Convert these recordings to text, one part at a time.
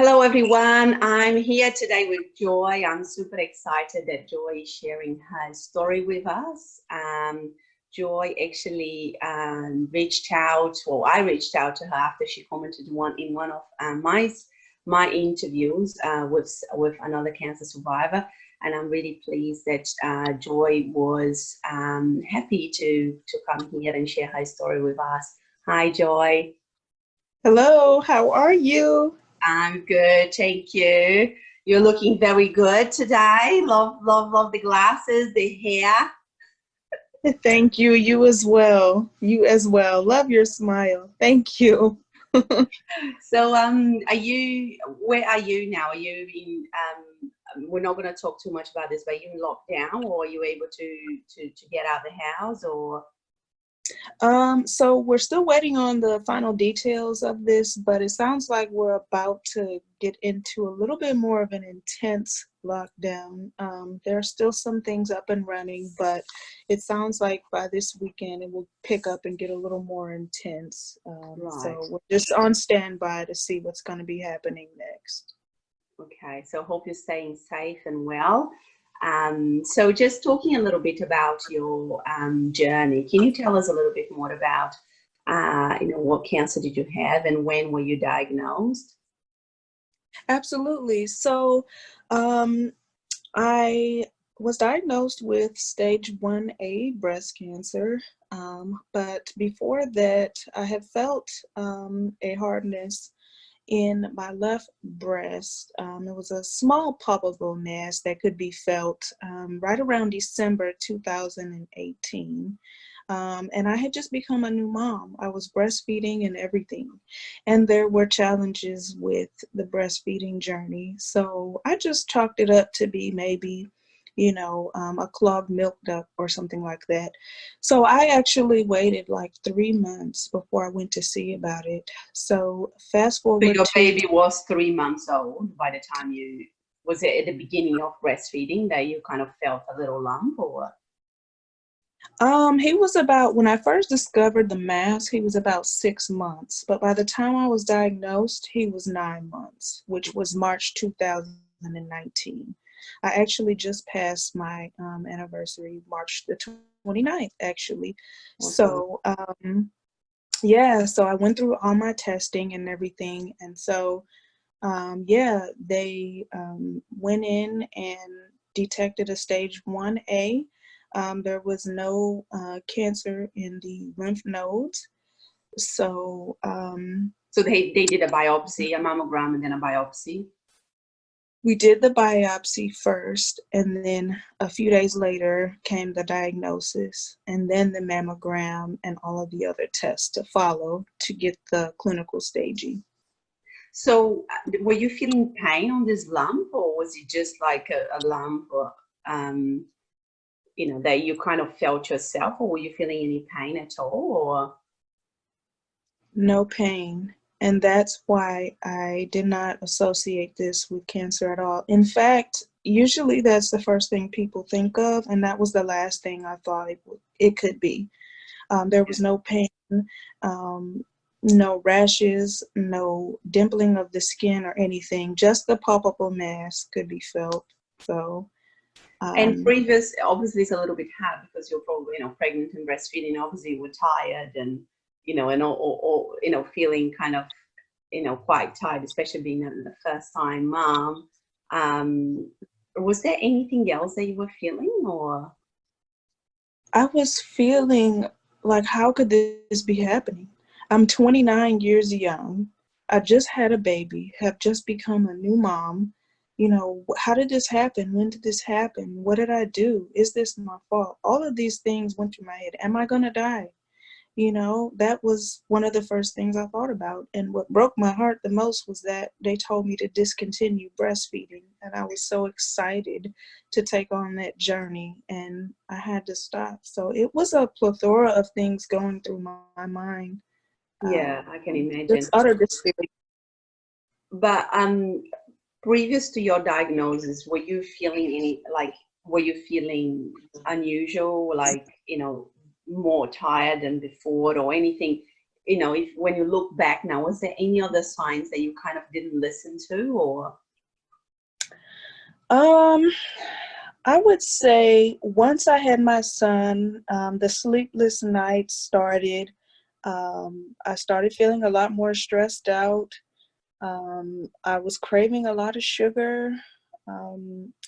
Hello everyone, I'm here today with Joy. I'm super excited that Joy is sharing her story with us. Joy actually reached out, or I reached out to her after she commented in one of my interviews with another cancer survivor, and I'm really pleased that Joy was happy to come here and share her story with us. Hi Joy. Hello, how are you? I'm good, thank you. You're looking very good today. Love the glasses, the hair. Thank you. You as well. You as well. Love your smile. Thank you. So, where are you now? Are you in, we're not going to talk too much about this, but are you in lockdown, or are you able to get out of the house, or? So we're still waiting on the final details of this, but it sounds like we're about to get into a little bit more of an intense lockdown. There are still some things up and running, but it sounds like by this weekend it will pick up and get a little more intense. Right. So we're just on standby to see what's going to be happening next. Okay, so hope you're staying safe and well. So just talking a little bit about your journey, can you tell us a little bit more about, what cancer did you have and when were you diagnosed? Absolutely. So I was diagnosed with stage 1A breast cancer, but before that I had felt a hardness in my left breast. It was a small palpable mass that could be felt right around December 2018. And I had just become a new mom. I was breastfeeding and everything. And there were challenges with the breastfeeding journey. So I just chalked it up to be maybe, a clogged milk duct or something like that. So I actually waited like 3 months before I went to see about it. So fast forward So your to baby was 3 months old by the time was it at the beginning of breastfeeding that you kind of felt a little lump, or? He was about, when I first discovered the mass, he was about 6 months. But by the time I was diagnosed, he was 9 months, which was March 2019. I actually just passed my anniversary, March the 29th, actually. Awesome. So, yeah, so I went through all my testing and everything. And so, they went in and detected a stage 1A. There was no cancer in the lymph nodes. So, So they did a biopsy, a mammogram, and then a biopsy? we did the biopsy first, and then a few days later came the diagnosis, and then the mammogram and all of the other tests to follow to get the clinical staging. So were you feeling pain on this lump, or was it just like a lump, or, that you kind of felt yourself, or were you feeling any pain at all, or? No pain. And that's why I did not associate this with cancer at all. In fact, usually that's the first thing people think of, and that was the last thing I thought it could be. There was no pain, no rashes, no dimpling of the skin or anything. Just the palpable mass could be felt. So, and previous, obviously it's a little bit hard because you're probably, pregnant and breastfeeding, obviously you were tired and, and all, feeling kind of, quite tired, especially being the first time mom. Was there anything else that you were feeling, or? I was feeling like, how could this be happening? I'm 29 years young. I just had a baby, have just become a new mom. How did this happen? When did this happen? What did I do? Is this my fault? All of these things went through my head. Am I going to die? That was one of the first things I thought about. And what broke my heart the most was that they told me to discontinue breastfeeding. And I was so excited to take on that journey, and I had to stop. So it was a plethora of things going through my mind. Yeah, I can imagine. Just utter despair. But previous to your diagnosis, were you feeling unusual, like, more tired than before, or anything you know, if when you look back now, was there any other signs that you kind of didn't listen to, or? I would say once I had my son, the sleepless nights started. I started feeling a lot more stressed out. I was craving a lot of sugar.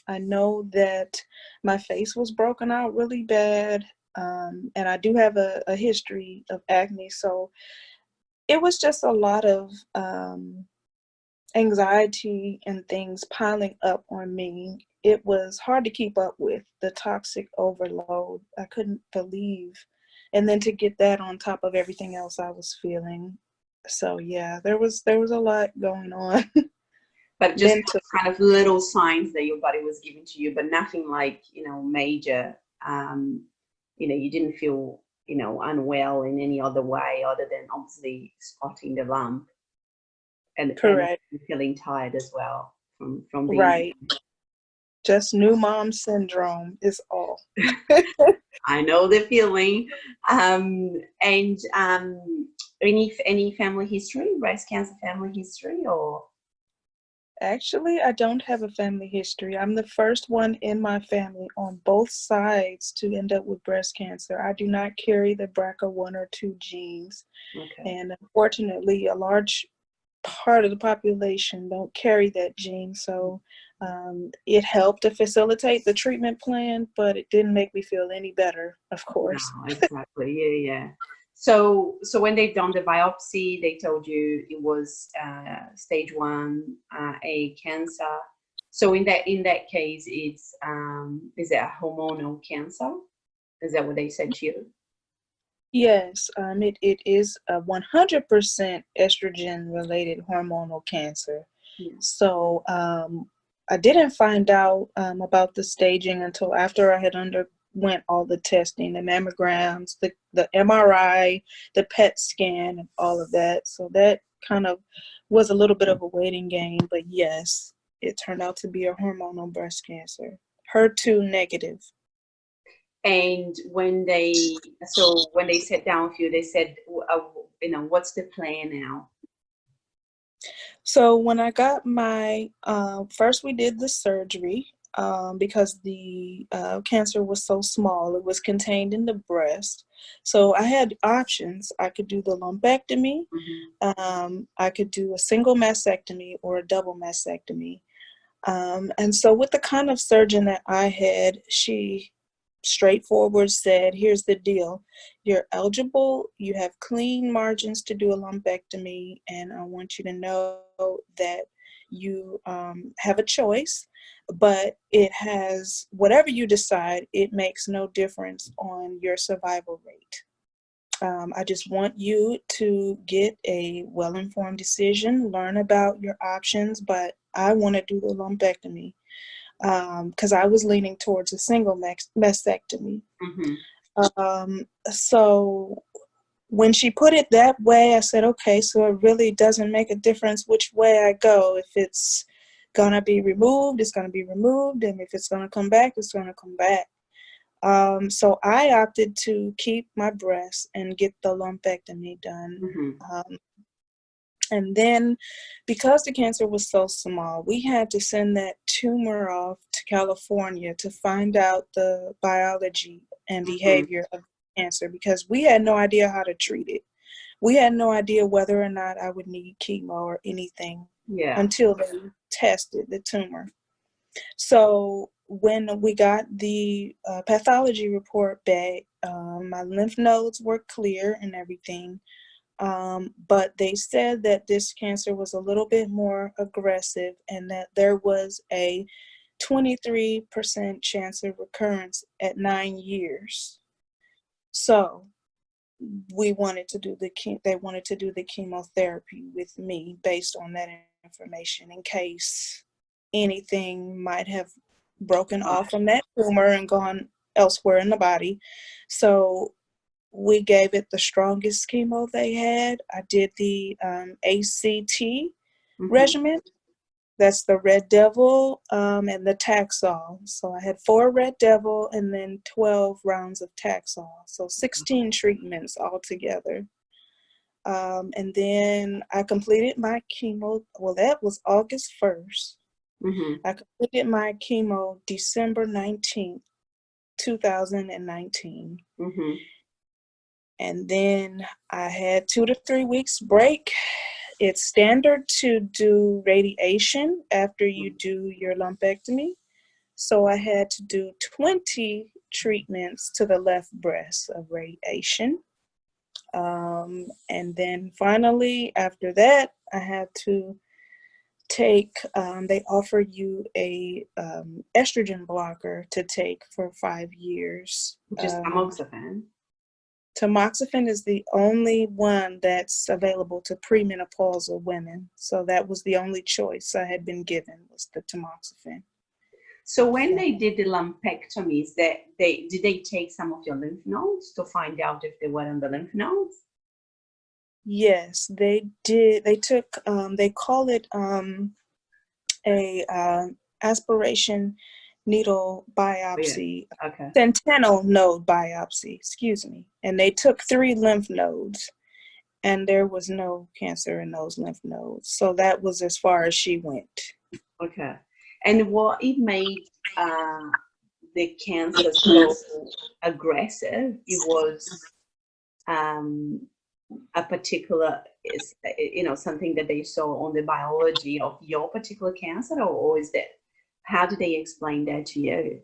I know that my face was broken out really bad. And I do have a history of acne. So it was just a lot of anxiety and things piling up on me. It was hard to keep up with the toxic overload. I couldn't believe. And then to get that on top of everything else I was feeling. So yeah, there was a lot going on. But just Mental. kind of little signs that your body was giving to you, but nothing like, you know, major. You know, you didn't feel, you know, unwell in any other way other than obviously spotting the lump and Correct. feeling tired as well from being. Right. Just new mom syndrome is all. I know the feeling. And any family history, breast cancer family history, or? Actually, I don't have a family history. I'm the first one in my family on both sides to end up with breast cancer. I do not carry the BRCA1 or 2 genes. Okay. And unfortunately, a large part of the population don't carry that gene. So it helped to facilitate the treatment plan, but it didn't make me feel any better, of course. No, exactly. Yeah. So when they've done the biopsy, they told you it was stage 1A cancer. So in that case, it's is it a hormonal cancer? Is that what they said to you? Yes, it is a 100% estrogen-related hormonal cancer. Yeah. So I didn't find out about the staging until after I had underwent all the testing, the mammograms, the MRI, the PET scan, and all of that. So that kind of was a little bit of a waiting game. But yes, it turned out to be a hormonal breast cancer, HER2 negative. And when they sat down with you, they said, you know, what's the plan now? So when I got my, first we did the surgery because the cancer was so small, it was contained in the breast. So I had options. I could do the lumpectomy, I could do a single mastectomy or a double mastectomy. And so with the kind of surgeon that I had, she straightforward said, here's the deal. You're eligible, you have clean margins to do a lumpectomy, and I want you to know that you have a choice, but it has, whatever you decide, it makes no difference on your survival rate. I just want you to get a well-informed decision, learn about your options, but I want to do the lumpectomy because I was leaning towards a single mastectomy. So when she put it that way, I said, okay, so it really doesn't make a difference which way I go. If it's going to be removed, it's going to be removed. And if it's going to come back, it's going to come back. So I opted to keep my breast and get the lumpectomy done. And then because the cancer was so small, we had to send that tumor off to California to find out the biology and behavior of cancer, because we had no idea how to treat it. We had no idea whether or not I would need chemo or anything until they tested the tumor. So when we got the pathology report back, my lymph nodes were clear and everything. But they said that this cancer was a little bit more aggressive and that there was a 23% chance of recurrence at 9 years. So they wanted to do the chemotherapy with me based on that information in case anything might have broken off from that tumor and gone elsewhere in the body. So we gave it the strongest chemo they had. I did the ACT regimen. That's the Red Devil and the Taxol. So I had 4 Red Devil and then 12 rounds of Taxol. So 16 treatments altogether. And then I completed my chemo. Well, that was August 1st. Mm-hmm. I completed my chemo December 19th, 2019. Mm-hmm. And then I had 2 to 3 weeks break. It's standard to do radiation after you do your lumpectomy. So I had to do 20 treatments to the left breast of radiation. And then finally, after that, I had to take, they offer you a estrogen blocker to take for 5 years. Just tamoxifen. Tamoxifen is the only one that's available to premenopausal women. So that was the only choice I had been given, was the tamoxifen. So when they did the lumpectomies, did they take some of your lymph nodes to find out if they were on the lymph nodes? Yes, they did. They took, they call it a aspiration needle biopsy, Yeah. Okay. sentinel node biopsy, excuse me. And they took 3 lymph nodes, and there was no cancer in those lymph nodes. So that was as far as she went. Okay. And what it made the cancer so aggressive, it was a particular, something that they saw on the biology of your particular cancer, or is that, how did they explain that to you?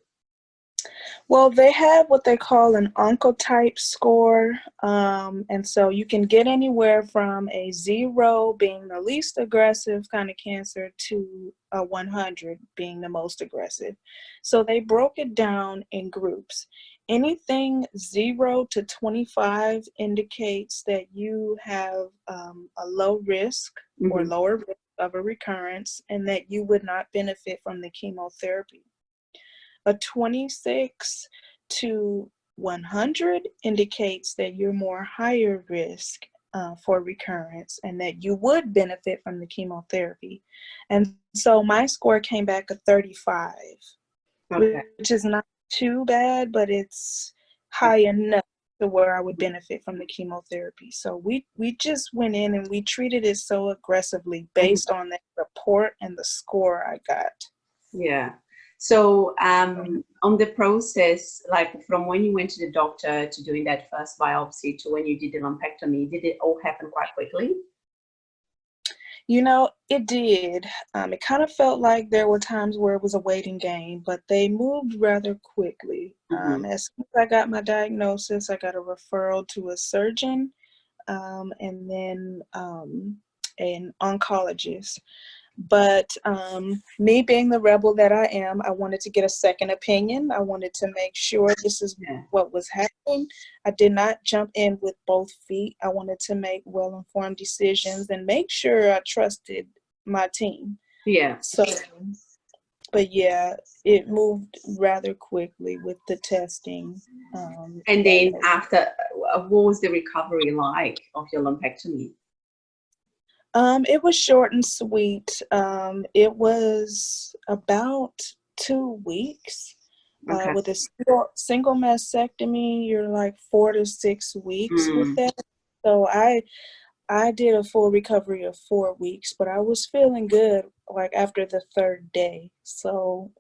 Well, they have what they call an oncotype score. And so you can get anywhere from a 0 being the least aggressive kind of cancer to a 100 being the most aggressive. So they broke it down in groups. Anything 0 to 25 indicates that you have a low risk or lower risk of a recurrence, and that you would not benefit from the chemotherapy. A 26 to 100 indicates that you're more higher risk for recurrence, and that you would benefit from the chemotherapy. And so my score came back a 35, Okay. which is not too bad, but it's high enough to where I would benefit from the chemotherapy. So we just went in and we treated it so aggressively based on that report and the score I got. Yeah. So on the process, like from when you went to the doctor to doing that first biopsy to when you did the lumpectomy, did it all happen quite quickly? You know, it did. It kind of felt like there were times where it was a waiting game, but they moved rather quickly. As soon as I got my diagnosis, I got a referral to a surgeon and then an oncologist. But me being the rebel that I am, I wanted to get a second opinion. I wanted to make sure this is what was happening. I did not jump in with both feet. I wanted to make well-informed decisions and make sure I trusted my team. Yeah. So, but yeah, it moved rather quickly with the testing. And then after, what was the recovery like of your lumpectomy? It was short and sweet. It was about 2 weeks. Okay. With a single mastectomy, you're like 4 to 6 weeks with that. So I did a full recovery of 4 weeks, but I was feeling good like after the 3rd day. So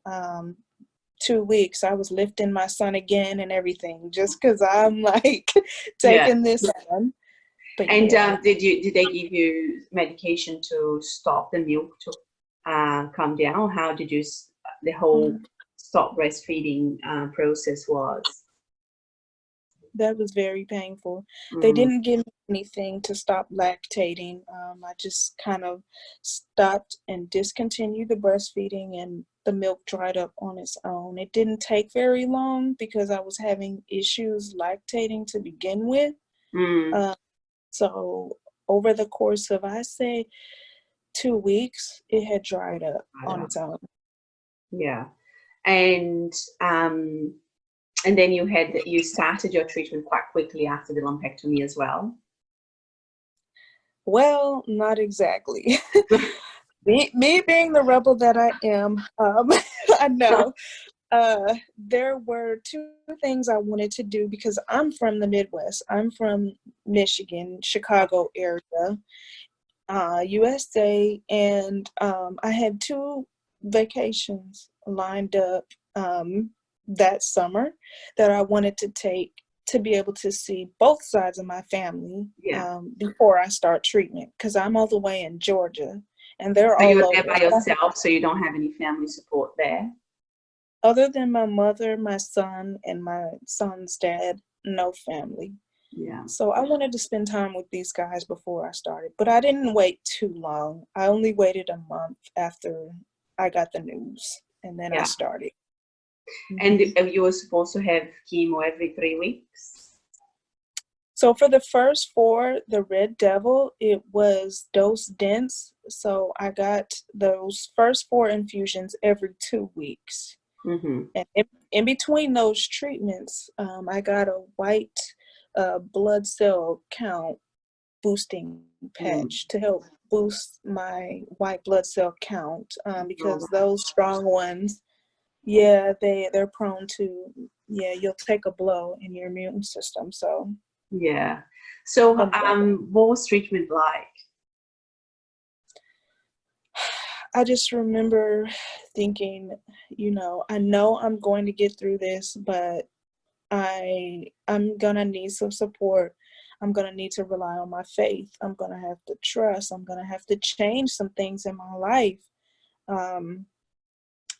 2 weeks, I was lifting my son again and everything, just because I'm like taking this on. But and did they give you medication to stop the milk to come down? How did you the whole stop breastfeeding process was? That was very painful. They didn't give me anything to stop lactating. I just kind of stopped and discontinued the breastfeeding, and the milk dried up on its own. It didn't take very long because I was having issues lactating to begin with. So over the course of, I say, 2 weeks, it had dried up on its own. Yeah. And then you started your treatment quite quickly after the lumpectomy as well? Well, not exactly. Me being the rebel that I am, I know. there were two things I wanted to do because I'm from the Midwest. I'm from Michigan, Chicago area, USA, and I had two vacations lined up that summer that I wanted to take to be able to see both sides of my family before I start treatment, because I'm all the way in Georgia and they're So all you're there over. by yourself, so you don't have any family support there? Other than my mother, my son, and my son's dad, no family. Yeah. So I wanted to spend time with these guys before I started, but I didn't wait too long. I only waited a month after I got the news, and then I started. And you were supposed to have chemo every 3 weeks? So for the first 4, the Red Devil, it was dose dense. So I got those first 4 infusions every 2 weeks. And in between those treatments, I got a white blood cell count boosting patch to help boost my white blood cell count, because those strong ones, they're prone to, you'll take a blow in your immune system. So so what was treatment like? I just remember thinking, I know I'm going to get through this, but I'm gonna need some support. I'm gonna need to rely on my faith. I'm gonna have to trust. I'm gonna have to change some things in my life.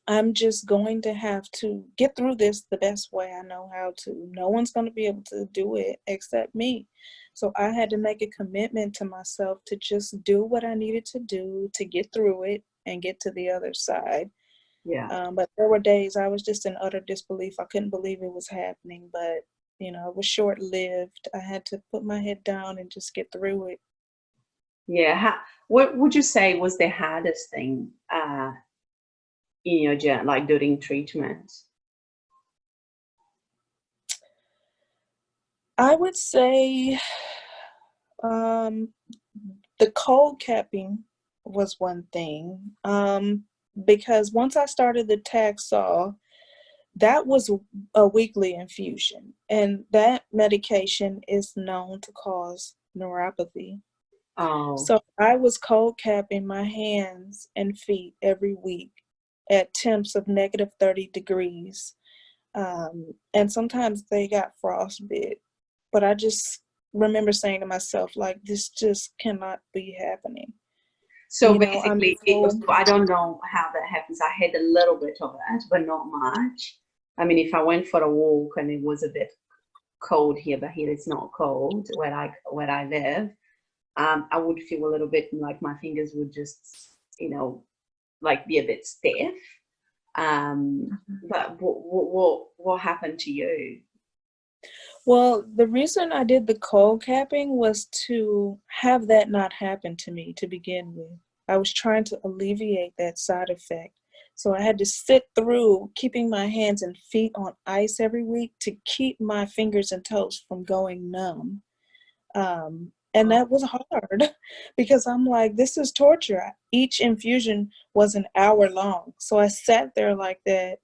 I'm just going to have to get through this the best way I know how to. No one's going to be able to do it except me. So I had to make a commitment to myself to just do what I needed to do to get through it and get to the other side. But there were days I was just in utter disbelief. I couldn't believe it was happening, but it was short-lived. I had to put my head down and just get through it. What would you say was the hardest thing in your journey, like during treatment? I would say the cold capping was one thing, because once I started the Taxol, that was a weekly infusion, and that medication is known to cause neuropathy. So I was cold capping my hands and feet every week at temps of -30 degrees. And sometimes they got frostbite, but I just remember saying to myself, like, this just cannot be happening. So basically, I don't know how that happens. I had a little bit of that, but not much. I mean, if I went for a walk and it was a bit cold here, but here it's not cold where I live, I would feel a little bit like my fingers would just, like be a bit stiff. But what happened to you? Well, the reason I did the cold capping was to have that not happen to me to begin with. I was trying to alleviate that side effect. So I had to sit through keeping my hands and feet on ice every week to keep my fingers and toes from going numb. And that was hard because I'm like, this is torture. Each infusion was an hour long. So I sat there like that,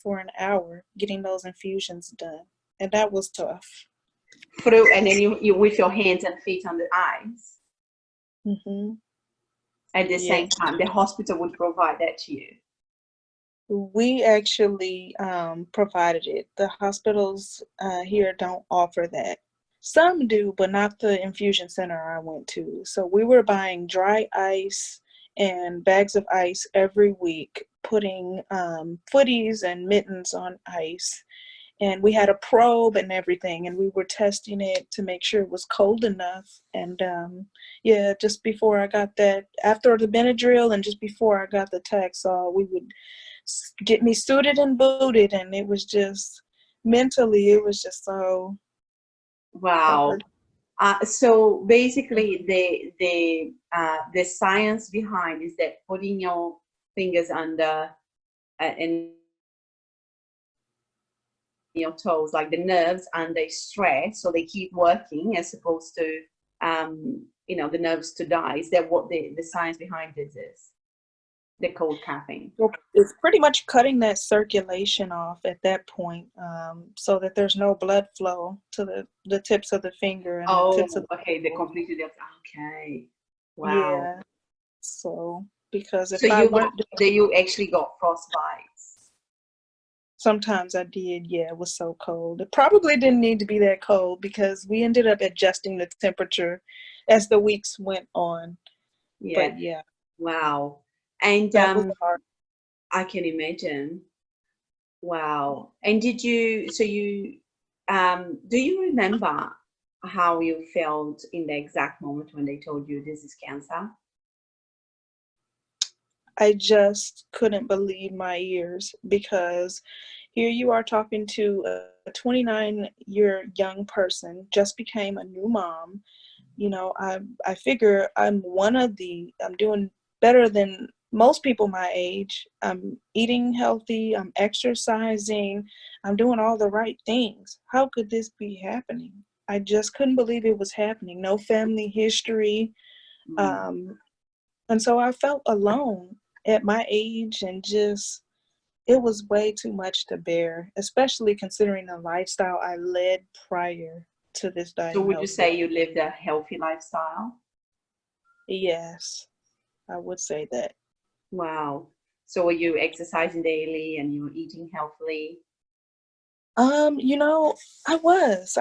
for an hour getting those infusions done. And that was tough. And then you with your hands and feet on the ice. At the same time, the hospital would provide that to you. We actually provided it. The hospitals here don't offer that. Some do, but not the infusion center I went to. So we were buying dry ice and bags of ice every week, putting footies and mittens on ice. And we had a probe and everything, and we were testing it to make sure it was cold enough. And just before I got that, after the Benadryl and just before I got the Taxol, we would get me suited and booted, and it was just, mentally, it was just so hard. So basically, the science behind is that putting your fingers under and your toes, like the nerves under stress, so they keep working as opposed to the nerves to die. Is that what the science behind this is? the cold caffeine. Well, it's pretty much cutting that circulation off at that point, so that there's no blood flow to the tips of the finger and the Oh, tips of okay, the the completely different. Okay, wow. yeah. So because So if I you got, weren't you actually got frostbites. sometimes I did, yeah, it was so cold. It probably didn't need to be that cold because we ended up adjusting the temperature as the weeks went on. Yeah, But yeah, wow. And that was hard. I can imagine. Wow. And did you, so you, do you remember how you felt in the exact moment when they told you this is cancer? I just couldn't believe my ears because here you are talking to a 29-year young person, just became a new mom. You know, I figure I'm doing better than most people my age. I'm eating healthy, I'm exercising, I'm doing all the right things. How could this be happening? I just couldn't believe it was happening. No family history. Mm. Um, and so I felt alone at my age, and just, it was way too much to bear, especially considering the lifestyle I led prior to this So would you say diagnosis. you lived a healthy lifestyle? Yes, I would say that. Wow. So were you exercising daily and you were eating healthily? You know, I was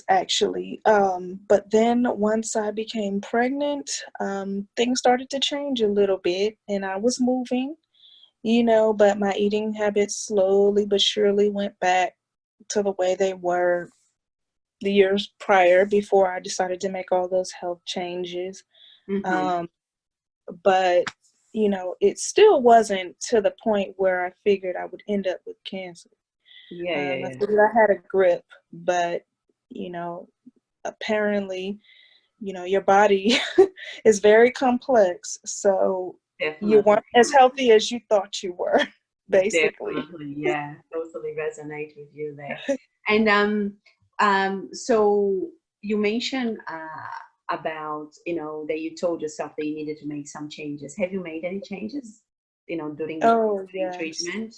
actually. But then once I became pregnant, things started to change a little bit, and I was moving, but my eating habits slowly but surely went back to the way they were the years prior before I decided to make all those health changes. Mm-hmm. Um, but it still wasn't to the point where I figured I would end up with cancer. Yeah, yeah, I yeah. figured I had a grip, but you know, apparently, your body is very complex. So you Definitely. weren't as healthy as you thought you were, basically. Definitely. Yeah. Totally resonate with you there. And so you mentioned about, that you told yourself that you needed to make some changes. Have you made any changes, Oh, during yes. treatment?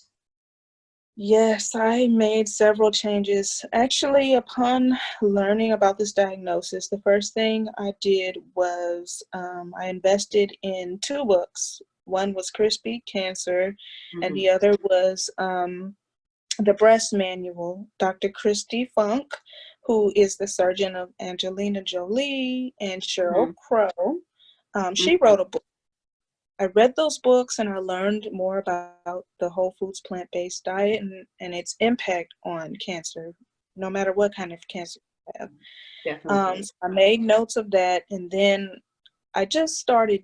Yes, I made several changes. Actually, upon learning about this diagnosis, the first thing I did was I invested in two books. One was 𝗕𝗢𝗢𝗀𝗄𝗧, and Mm-hmm. the other was The Breast Manual. Dr. 𝗕𝗢𝗢𝗢𝗀, who is the surgeon of Angelina Jolie and Mm-hmm. Sheryl Crow, she Mm-hmm. wrote a book. I read those books and I learned more about the whole foods plant-based diet and its impact on cancer, no matter what kind of cancer you have. Definitely. So I made notes of that, and then I just started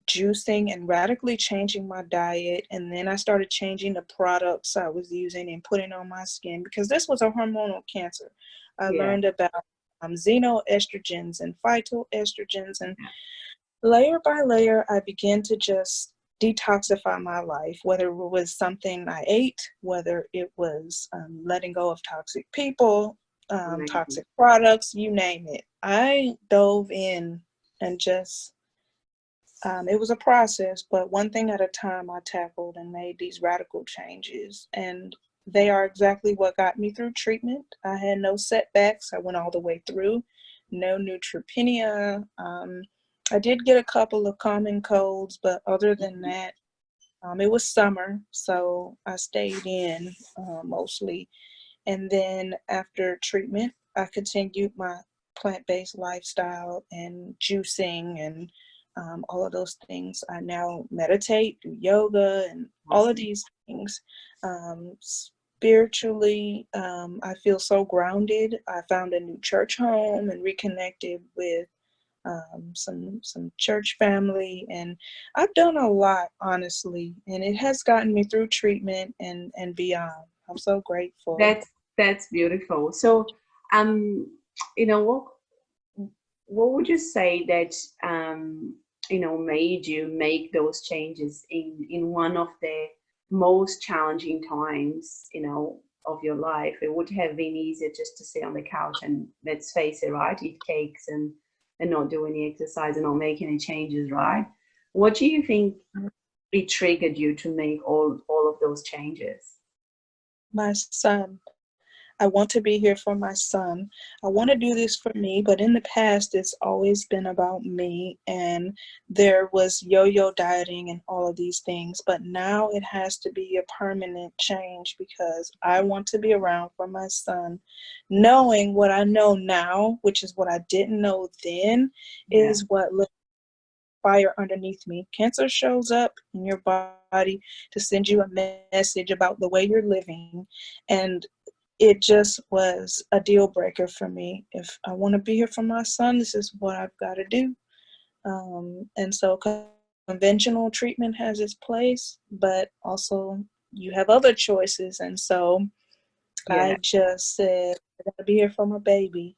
juicing and radically changing my diet. And then I started changing the products I was using and putting on my skin because this was a hormonal cancer. I Yeah. learned about xenoestrogens and phytoestrogens, and layer by layer, I began to just detoxify my life, whether it was something I ate, whether it was letting go of toxic people, Amazing. toxic products, you name it. I dove in and just, it was a process, but one thing at a time I tackled and made these radical changes. And they are exactly what got me through treatment. I had no setbacks. I went all the way through, no neutropenia. I did get a couple of common colds, but other than that, it was summer, so I stayed in mostly. And then after treatment, I continued my plant-based lifestyle and juicing and all of those things. I now meditate, do yoga, and all of Awesome. these things. Spiritually, I feel so grounded. I found a new church home and reconnected with some church family, and I've done a lot, honestly, and it has gotten me through treatment and beyond. I'm so grateful. That's beautiful. So, um, you know, what would you say that made you make those changes in one of the most challenging times, of your life? It would have been easier just to sit on the couch and, let's face it, right, eat cakes and not do any exercise and not make any changes, right? What do you think it triggered you to make all of those changes? My son. I want to be here for my son. I want to do this for me, but in the past, it's always been about me. And there was yo-yo dieting and all of these things. But now it has to be a permanent change because I want to be around for my son. Knowing what I know now, which is what I didn't know then, Yeah. is what lit fire underneath me. Cancer shows up in your body to send you a message about the way you're living. And it just was a deal breaker for me. If I want to be here for my son, this is what I've got to do. And so conventional treatment has its place, but also you have other choices. And so Yeah, I just said, I got to be here for my baby.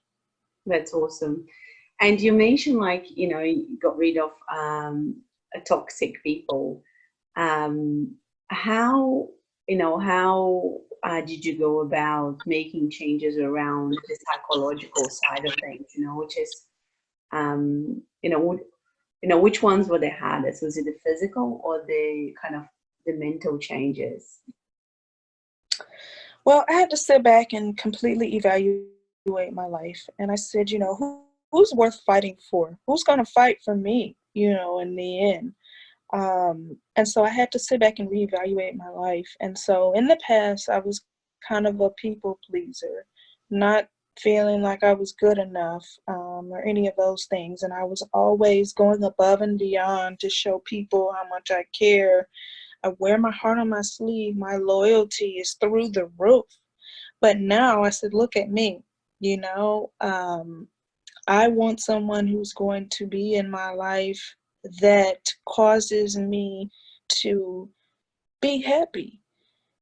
that's awesome. And you mentioned, like, you got rid of toxic people. How, how did you go about making changes around the psychological side of things, which is, which ones were the hardest? Was it the physical or the kind of the mental changes? Well, I had to sit back and completely evaluate my life. And I said, who's worth fighting for? Who's going to fight for me, in the end? And so I had to sit back and reevaluate my life. And so in the past, I was kind of a people pleaser, not feeling like I was good enough or any of those things. And I was always going above and beyond to show people how much I care. I wear my heart on my sleeve. My loyalty is through the roof. But now I said, look at me, I want someone who's going to be in my life that causes me to be happy.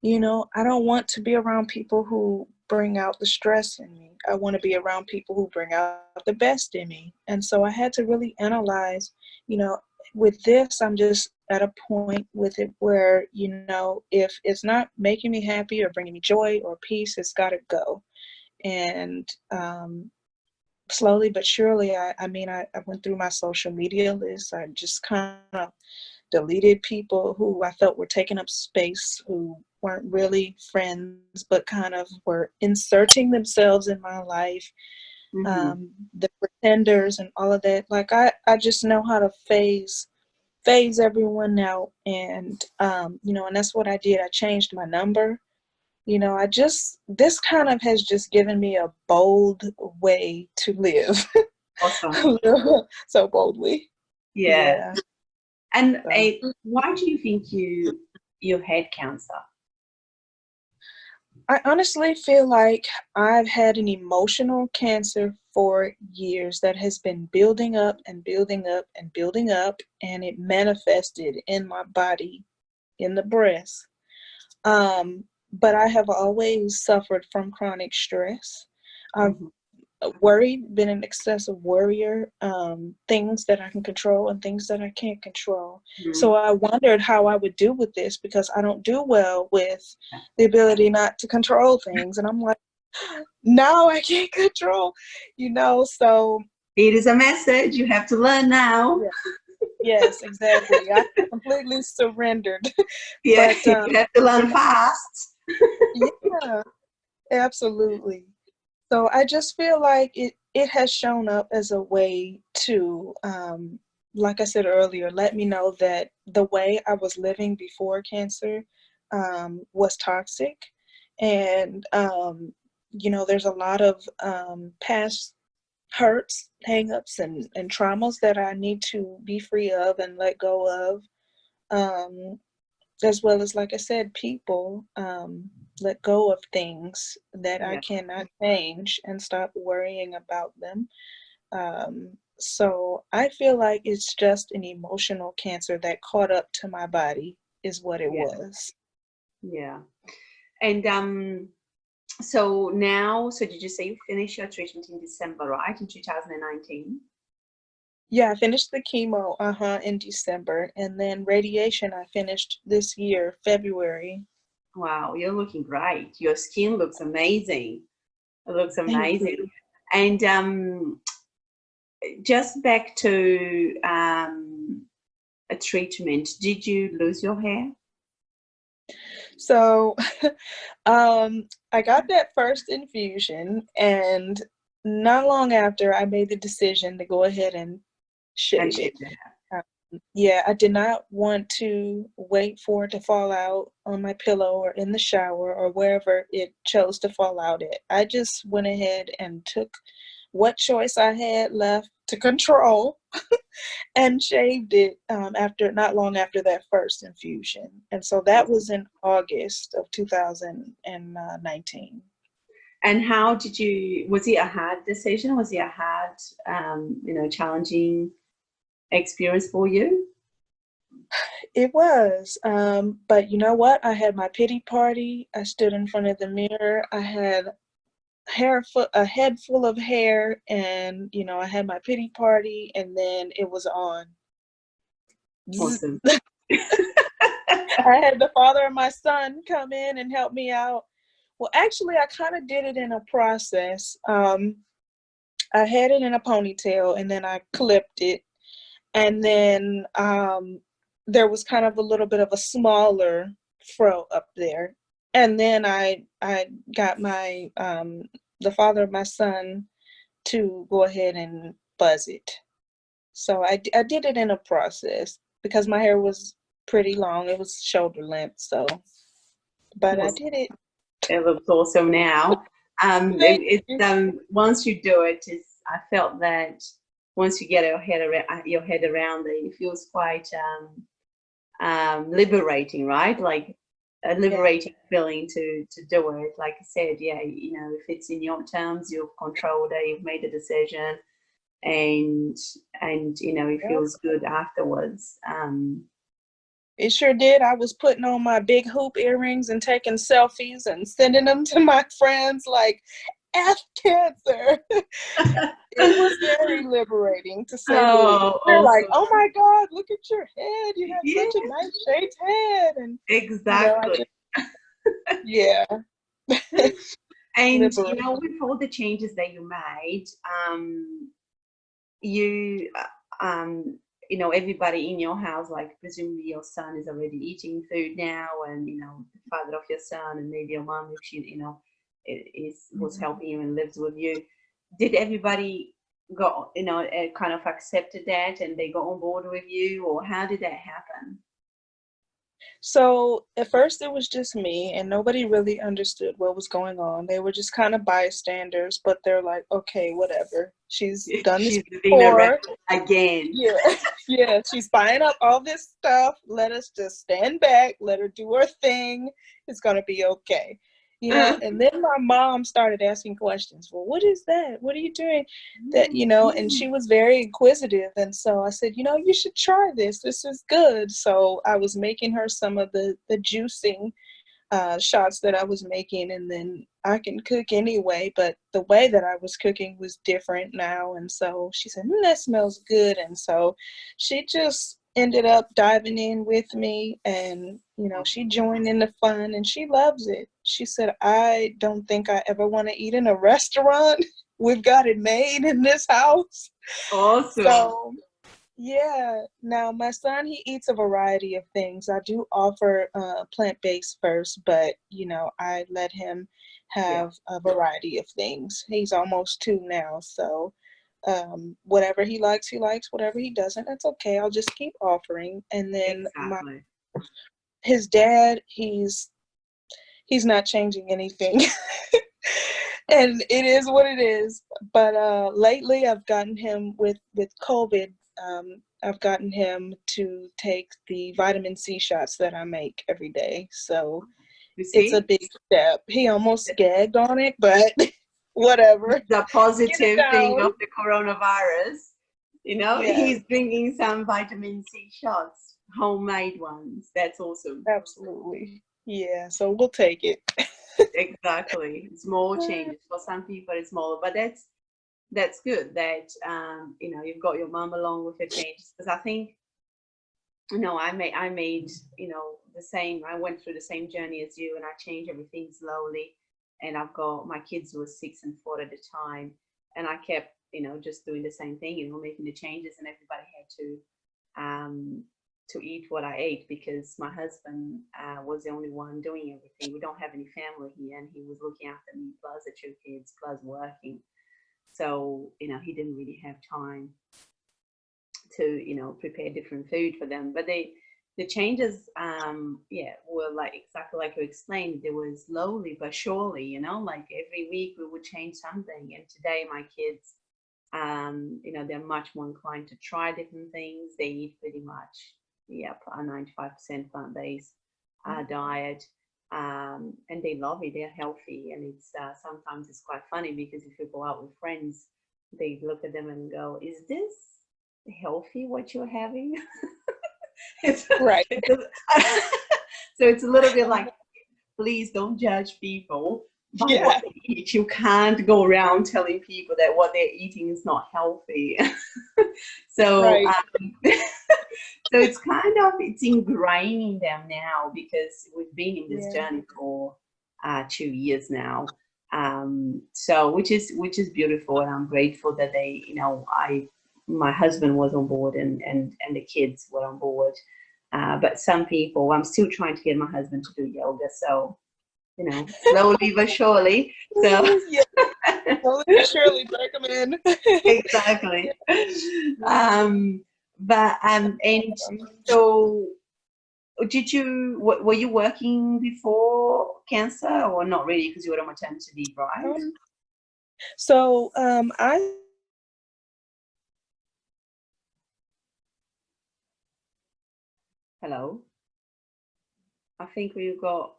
I don't want to be around people who bring out the stress in me. I want to be around people who bring out the best in me. And so I had to really analyze, with this, I'm just at a point with it where, if it's not making me happy or bringing me joy or peace, it's got to go. And slowly but surely, I went through my social media list. I just kind of deleted people who I felt were taking up space, who weren't really friends, but kind of were inserting themselves in my life. Mm-hmm. The pretenders and all of that. Like I just know how to phase everyone out. And, and that's what I did. I changed my number. This kind of has just given me a bold way to live. Awesome. So boldly. Yeah. Yeah. And So. why do you think you had cancer? I honestly feel like I've had an emotional cancer for years that has been building up and building up and building up, and it manifested in my body, in the breast. But I have always suffered from chronic stress. I've Mm-hmm. worried, been an excessive worrier, things that I can control and things that I can't control. So I wondered how I would do with this because I don't do well with the ability not to control things. And I'm like, now I can't control, so. It is a message you have to learn now. Yeah. Yes, exactly. I completely surrendered. Yeah, But you have to learn fast. yeah, absolutely. So I just feel like it has shown up as a way to, like I said earlier, let me know that the way I was living before cancer was toxic. And, there's a lot of past hurts, hang-ups, and traumas that I need to be free of and let go of. As well as, like I said, people, let go of things that I Yeah. cannot change and stop worrying about them. So I feel like it's just an emotional cancer that caught up to my body is what it Yeah. was. Yeah. And so now, so did you say you finished your treatment in December, right? In 2019? Yeah, I finished the chemo, in December, and then radiation I finished this year, February. Wow, you're looking great. Your skin looks amazing. It looks Thank amazing. you. And just back to a treatment, did you lose your hair? So I got that first infusion, and not long after, I made the decision to go ahead and shave it. Yeah, I did not want to wait for it to fall out on my pillow or in the shower or wherever it chose to fall out at. I just went ahead and took what choice I had left to control and shaved it not long after that first infusion. And so that was in August of 2019. And how did you, was it a hard decision? Was it a hard, challenging experience for you? It was, but you know what? I had my pity party. I stood in front of the mirror. I had a head full of hair, and I had my pity party, and then it was on. Awesome. I had the father of my son come in and help me out. Well, actually, I kind of did it in a process. I had it in a ponytail, and then I clipped it, and then there was kind of a little bit of a smaller fro up there, and then I got my the father of my son to go ahead and buzz it. So I did it in a process because my hair was pretty long. It was shoulder length, so, but I did it. It looks awesome now. Once you do it, I felt that once you get your head around it, it feels quite liberating, right? Like a liberating feeling to do it. Like I said, if it's in your terms, you've controlled it, you've made a decision, and it feels good afterwards. It sure did. I was putting on my big hoop earrings and taking selfies and sending them to my friends like, F cancer. It was very liberating, to say the least. They're like, oh my God, look at your head. You have such a nice shaped head. And exactly. Yeah. And with all the changes that you made, everybody in your house, like presumably your son is already eating food now, and the father of your son, and maybe your mom, if she was helping you and lives with you. Did everybody go kind of accepted that, and they got on board with you, or how did that happen? So at first it was just me, and nobody really understood what was going on. They were just kind of bystanders, but they're like, okay, whatever. She's done this before. Again. Yeah, she's buying up all this stuff. Let us just stand back, let her do her thing. It's gonna be okay. And then my mom started asking questions. Well, what is that? What are you doing? That, and she was very inquisitive. And so I said, you should try this. This is good. So I was making her some of the juicing shots that I was making, and then I can cook anyway, but the way that I was cooking was different now. And so she said, that smells good. And so she just ended up diving in with me, and she joined in the fun, and she loves it. She said, I don't think I ever want to eat in a restaurant. We've got it made in this house. Awesome. So yeah, now my son, he eats a variety of things. I do offer plant-based first, but I let him have a variety of things. He's almost 2 now, so whatever he likes, whatever he doesn't, that's okay. I'll just keep offering. And then his dad, he's not changing anything. And it is what it is. But lately I've gotten him with COVID, I've gotten him to take the vitamin C shots that I make every day. So it's a big step. He almost gagged on it, but whatever. The positive thing of the coronavirus, he's bringing some vitamin C shots, homemade ones. That's awesome. Absolutely. Yeah, so we'll take it. Exactly. Small changes. For some people it's smaller, but that's good that you've got your mom along with the changes, because I think I made the same. I went through the same journey as you, and I changed everything slowly. And I've got my kids who were 6 and 4 at the time, and I kept just doing the same thing, making the changes, and everybody had to eat what I ate, because my husband was the only one doing everything. We don't have any family here, and he was looking after me plus the 2 kids plus working. So, you know, he didn't really have time to, you know, prepare different food for them. But the changes, yeah, were like exactly like you explained. They were slowly but surely, you know, like every week we would change something. And today my kids, you know, they're much more inclined to try different things. They eat pretty much, yeah, a 95% plant-based diet, and they love it. They're healthy, and it's sometimes it's quite funny, because if you go out with friends, they look at them and go, "Is this healthy what you're having?" It's, Right. so it's a little bit like, please don't judge people by what they eat. You can't go around telling people that what they're eating is not healthy. So, Right. so it's kind of, it's ingraining them now, because we've been in this journey for 2 years now. So which is beautiful, and I'm grateful that they, you know, my husband was on board, and the kids were on board. But some people, I'm still trying to get my husband to do yoga, so, you know, slowly but surely. So Yeah, slowly but surely, break them in. Exactly. But and so, were you working before cancer, or not really, because you were on maternity leave, right? So I Hello, I think we got.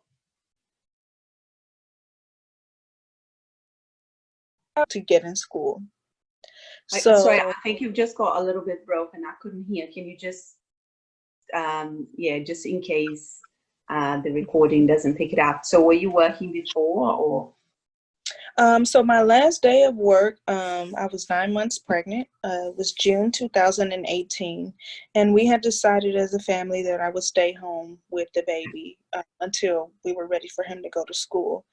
to get in school. Sorry, So I think you've just got a little bit broken. I couldn't hear. Can you just, yeah, just in case the recording doesn't pick it up. So were you working before, or? so my last day of work, I was 9 months pregnant. It was June 2018, and we had decided as a family that I would stay home with the baby until we were ready for him to go to school.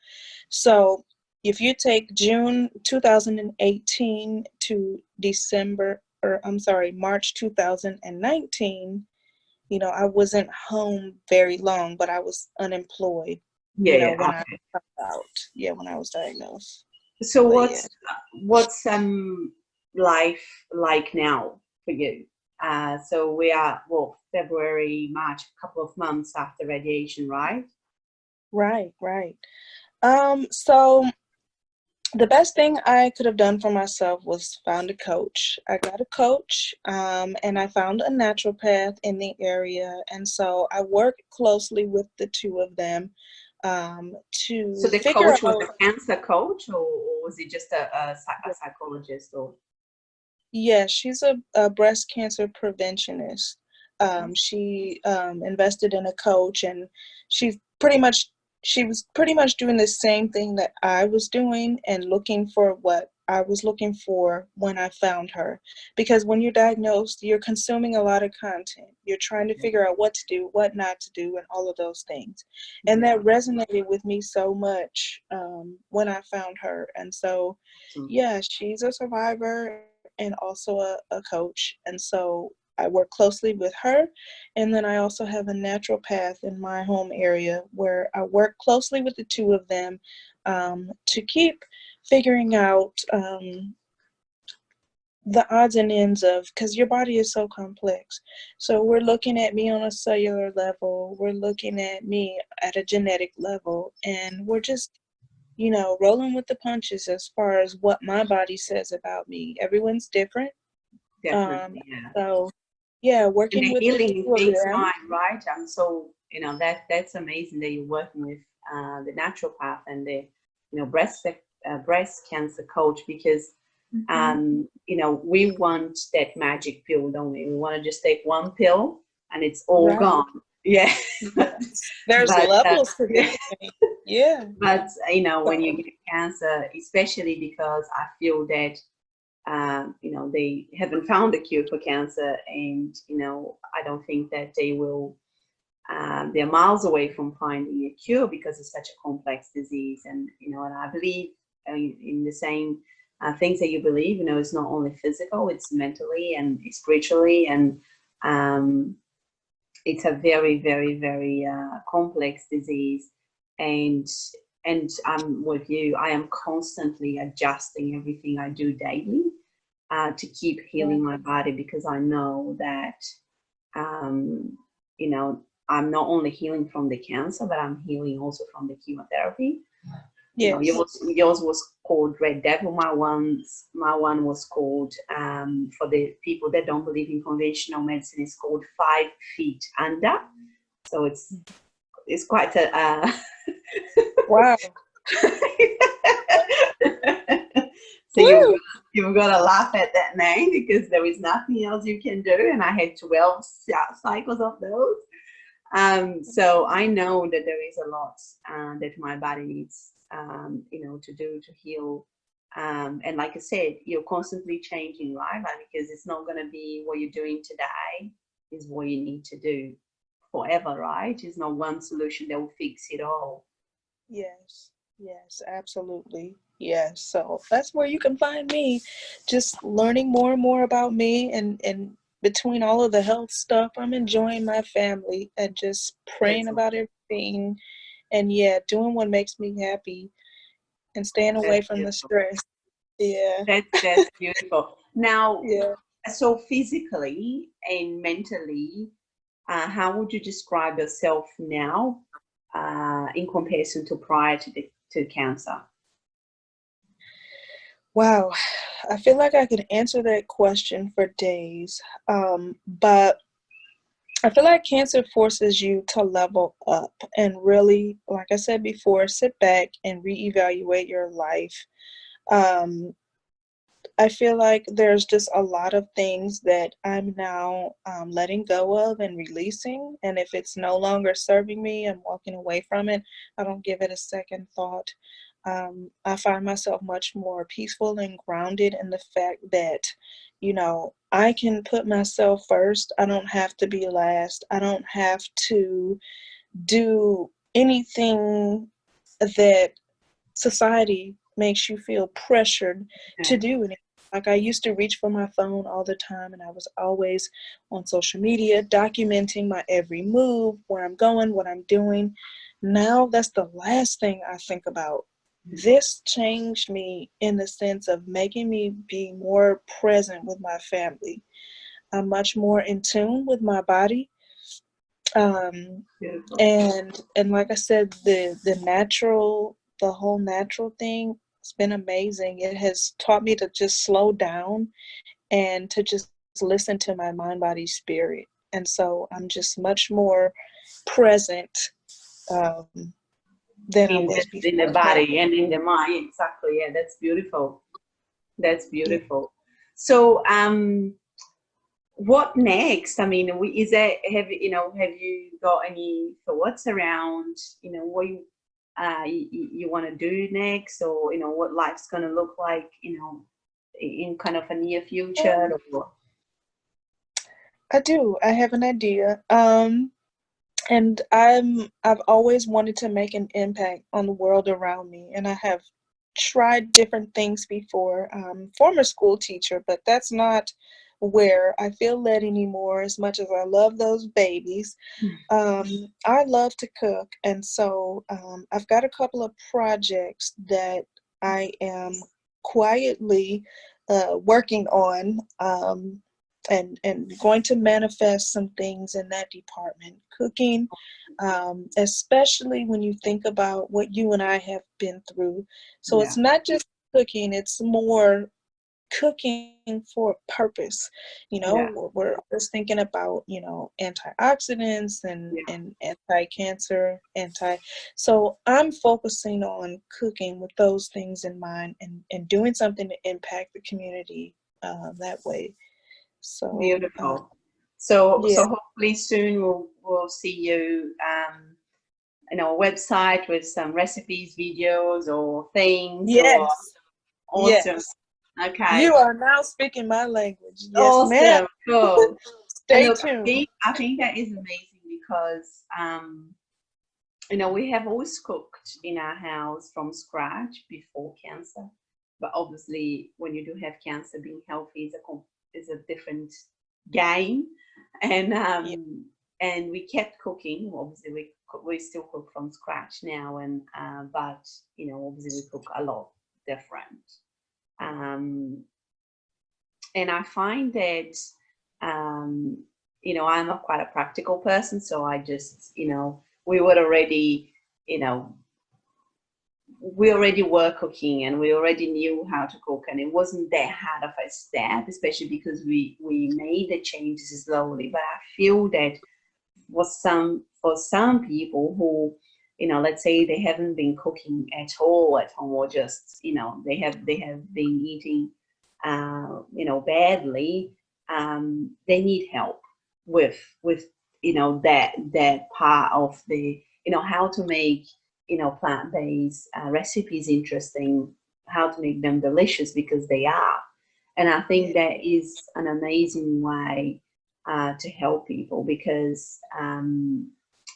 So if you take June 2018 to March 2019, you know, I wasn't home very long, but I was unemployed, Yeah, you know, yeah, when I okay. found out, when I was diagnosed. So But yeah. what's life like now for you? So we are, well, February, March, a couple of months after radiation, right? Right, right. So the best thing I could have done for myself was found a coach. I got a coach, and I found a naturopath in the area, and so I worked closely with the 2 of them to So the figure coach was out. a cancer coach, or was he just a psychologist, or? Yeah, she's a breast cancer preventionist. She invested in a coach, and she was pretty much doing the same thing that I was doing, and looking for what I was looking for when I found her. Because when you're diagnosed, you're consuming a lot of content. You're trying to figure out what to do, what not to do, and all of those things. And that resonated with me so much when I found her. And so, yeah, she's a survivor and also a coach. And so I work closely with her. And then I also have a naturopath in my home area where I work closely with the 2 of them to keep figuring out the odds and ends of, because your body is so complex. So we're looking at me on a cellular level, we're looking at me at a genetic level, and we're just, you know, rolling with the punches as far as what my body says about me. Everyone's different. Definitely, yeah. So yeah, And working the with the healing 2 of takes them. time, right? And so, you know, that's amazing that you're working with the naturopath and the, you know, breast cancer coach, because you know, we want that magic pill, don't we? We want to just take one pill and it's all Right. gone. Yeah. Yes. There's But levels to this thing. Yeah. but you know, when you So, get cancer, especially because I feel that you know, they haven't found a cure for cancer, and you know, I don't think that they will. They're miles away from finding a cure, because it's such a complex disease, and you know, and I believe in the same things that you believe. You know, it's not only physical; it's mentally and spiritually, and it's a very, very, very complex disease, and I'm with you. I am constantly adjusting everything I do daily to keep healing my body, because I know that you know, I'm not only healing from the cancer, but I'm healing also from the chemotherapy. You know, yours was called Red Devil. My one was called, for the people that don't believe in conventional medicine, it's called 5 feet under. So it's quite a wow. So you've got to laugh at that name, because there is nothing else you can do, and I had 12 cycles of those. So I know that there is a lot that my body needs, you know, to do to heal. And like I said, you're constantly changing, right? Because it's not going to be what you're doing today is what you need to do forever, right? There's not one solution that will fix it all. Yes, yes, absolutely. Yes. So that's where you can find me, just learning more and more about me, and between all of the health stuff, I'm enjoying my family and just praying about everything, and doing what makes me happy and staying away from the stress. Yeah. That's beautiful. Now, so physically and mentally, how would you describe yourself now in comparison to prior to cancer? Wow, I feel like I could answer that question for days, but I feel like cancer forces you to level up and really, like I said before, sit back and reevaluate your life. I feel like there's just a lot of things that I'm now letting go of and releasing. And if it's no longer serving me, I'm walking away from it. I don't give it a second thought. I find myself much more peaceful and grounded in the fact that, you know, I can put myself first. I don't have to be last. I don't have to do anything that society makes you feel pressured to do. Like, I used to reach for my phone all the time, and I was always on social media documenting my every move, where I'm going, what I'm doing. Now that's the last thing I think about. This changed me in the sense of making me be more present with my family. I'm much more in tune with my body. And like I said, the whole natural thing, it's been amazing. It has taught me to just slow down and to just listen to my mind, body, spirit. And so I'm just much more present than I was before. In the body and in the mind. Exactly. Yeah, that's beautiful. That's beautiful. So what next? I mean, is there, have you got any thoughts around, you know, what you want to do next, or, you know, what life's going to look like, you know, in kind of a near future? Or... I do. I have an idea. And I've always wanted to make an impact on the world around me, and I have tried different things before. Former school teacher, but that's not where I feel led anymore. As much as I love those babies, I love to cook, and so I've got a couple of projects that I am quietly working on. And going to manifest some things in that department. Cooking, especially when you think about what you and I have been through. So it's not just cooking, it's more cooking for purpose. You know, we're just thinking about, you know, antioxidants and anti-cancer, so I'm focusing on cooking with those things in mind, and doing something to impact the community that way. So beautiful. So hopefully soon we'll see you on our website with some recipes, videos, or things. Yes. Or... Awesome. Yes. Okay. You are now speaking my language. Yes, awesome. ma'am. Cool. Stay tuned. I think that is amazing because you know, we have always cooked in our house from scratch before cancer, but obviously when you do have cancer, being healthy is a different game. And and we kept cooking. Obviously, we still cook from scratch now, and but you know, obviously we cook a lot different. And I find that you know, I'm quite a practical person, so I just, you know, we were already, you know, we already were cooking and we already knew how to cook, and it wasn't that hard of a step, especially because we made the changes slowly. But I feel that for some people who, you know, let's say they haven't been cooking at all at home, or just, you know, they have been eating you know, badly, they need help with you know, that part of the, you know, how to make, you know, plant-based recipes interesting, how to make them delicious, because they are. And I think that is an amazing way to help people, because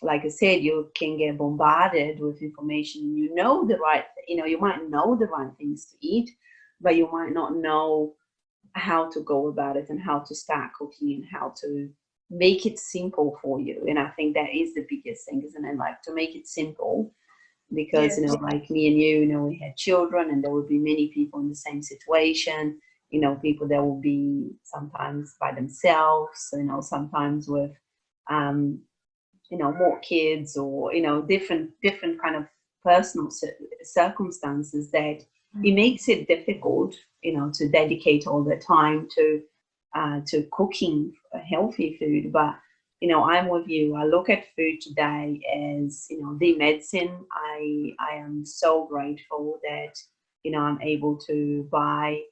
like I said, you can get bombarded with information. You know the right, you know, you might know the right things to eat, but you might not know how to go about it and how to start cooking and how to make it simple for you. And I think that is the biggest thing, isn't it? Like, to make it simple, because, you know, like me and you know, we had children, and there would be many people in the same situation, you know, people that will be sometimes by themselves, you know, sometimes with you know, more kids, or, you know, different kind of personal circumstances, that it makes it difficult, you know, to dedicate all the time to cooking healthy food. But, you know, I'm with you. I look at food today as, you know, the medicine. I am so grateful that, you know, I'm able to buy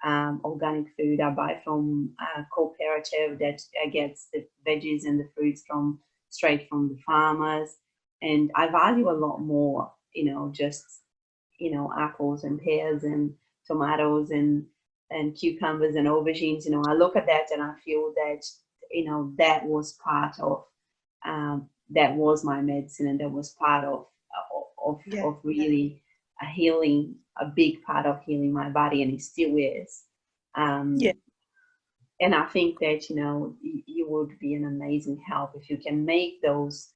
organic food. I buy from 𝗕𝗢𝗢𝗡𝗚 that gets the veggies and the fruits straight from the farmers. And I value a lot more, you know, just, you know, apples and pears and tomatoes and cucumbers and aubergines. You know, I look at that and I feel that, you know, that was part of that was my medicine, and that was part of really a healing, a big part of healing my body, and it still is. And I think that, you know, you would be an amazing help if you can make those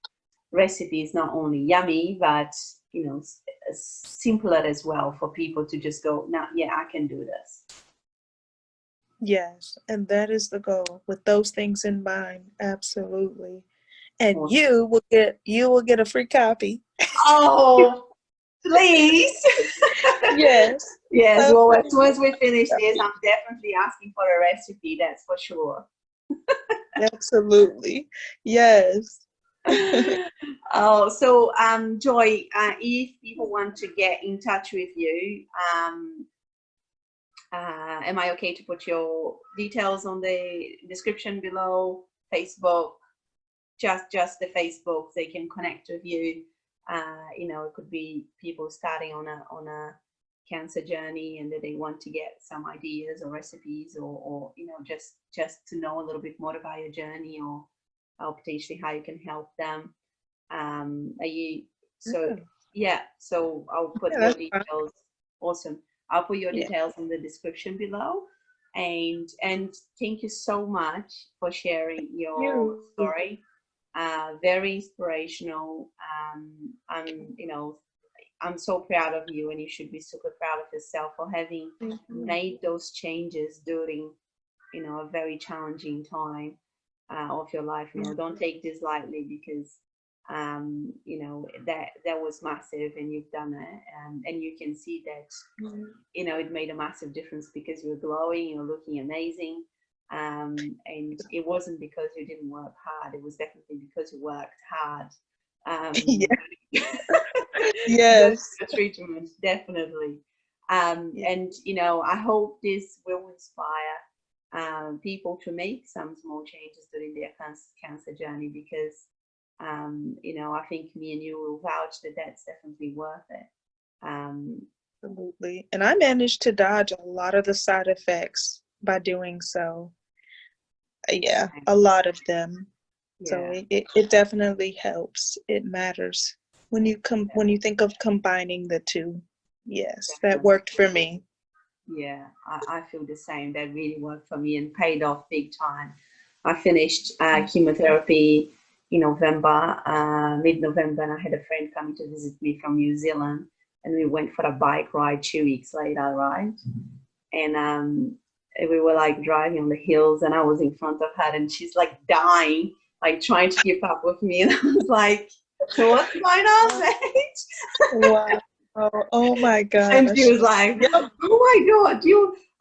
recipes not only yummy, but, you know, simpler as well, for people to just go, now, yeah, I can do this. Yes, and that is the goal, with those things in mind. Absolutely. And Awesome. you will get a free copy. Oh, please. Yes. Yes. Well, as soon as we finish this, I'm definitely asking for a recipe. That's for sure. Absolutely. Yes. Oh, so Joy, if people want to get in touch with you, am I okay to put your details on the description below? Facebook, just the Facebook, they can connect with you. You know, it could be people starting on a cancer journey, and that they want to get some ideas or recipes, or you know, just to know a little bit more about your journey, or potentially how you can help them. Are you, so yeah, so I'll put your details. Awesome. I'll put your details in the description below. And thank you so much for sharing your story. Very inspirational. You know, I'm so proud of you, and you should be super proud of yourself for having made those changes during, you know, a very challenging time of your life. You know, don't take this lightly, because you know, that was massive, and you've done it, and you can see that, you know, it made a massive difference, because you're glowing, you're looking amazing. And it wasn't because you didn't work hard, it was definitely because you worked hard. Yes. The treatment, definitely. And you know, I hope this will inspire people to make some small changes during their cancer journey, because you know, I think me and you will vouch that that's definitely worth it. Absolutely. And I managed to dodge a lot of the side effects by doing so. Yeah, a lot of them. So it definitely helps. It matters when you think of combining the two. Yes, that worked for me. Yeah, I feel the same. That really worked for me and paid off big time. I finished chemotherapy in November, mid-November, and I had a friend coming to visit me from New Zealand, and we went for a bike ride 2 weeks later, right? And we were like driving on the hills, and I was in front of her, and she's like dying, like trying to keep up with me, and I was like, so what's going on, mate? Wow. Oh my gosh. And she was like, oh my God,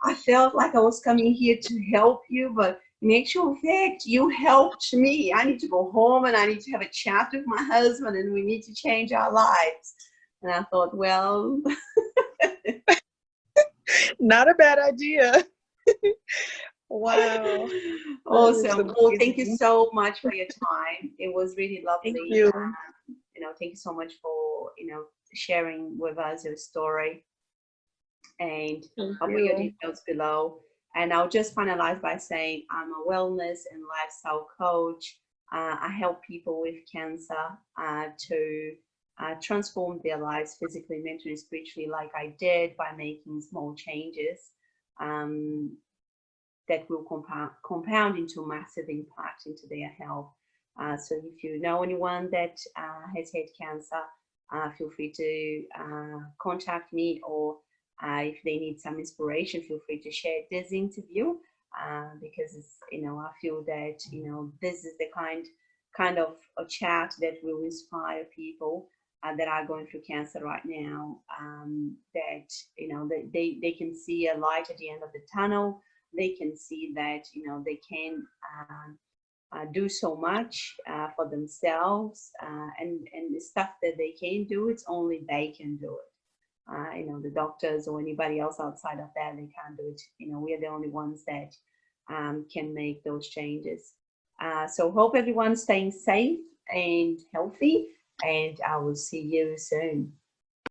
I felt like I was coming here to help you, but in actual fact, you helped me. I need to go home and I need to have a chat with my husband and we need to change our lives. And I thought, well, not a bad idea. Wow. Awesome. Well, thank you so much for your time. It was really lovely. Thank you. Thank you so much for, sharing with us your story. And I'll put your details below. And I'll just finalize by saying I'm a wellness and lifestyle coach. I help people with cancer to transform their lives physically, mentally, spiritually, like I did, by making small changes that will compound into massive impact into their health. So if you know anyone that has had cancer, feel free to contact me, or if they need some inspiration, feel free to share this interview because it's, I feel that, this is the kind of a chat that will inspire people that are going through cancer right now, that, they can see a light at the end of the tunnel. They can see that, they can do so much for themselves, and the stuff that they can do, it's only they can do it. The doctors or anybody else outside of that, they can't do it. We are the only ones that can make those changes. So hope everyone's staying safe and healthy, and I will see you soon.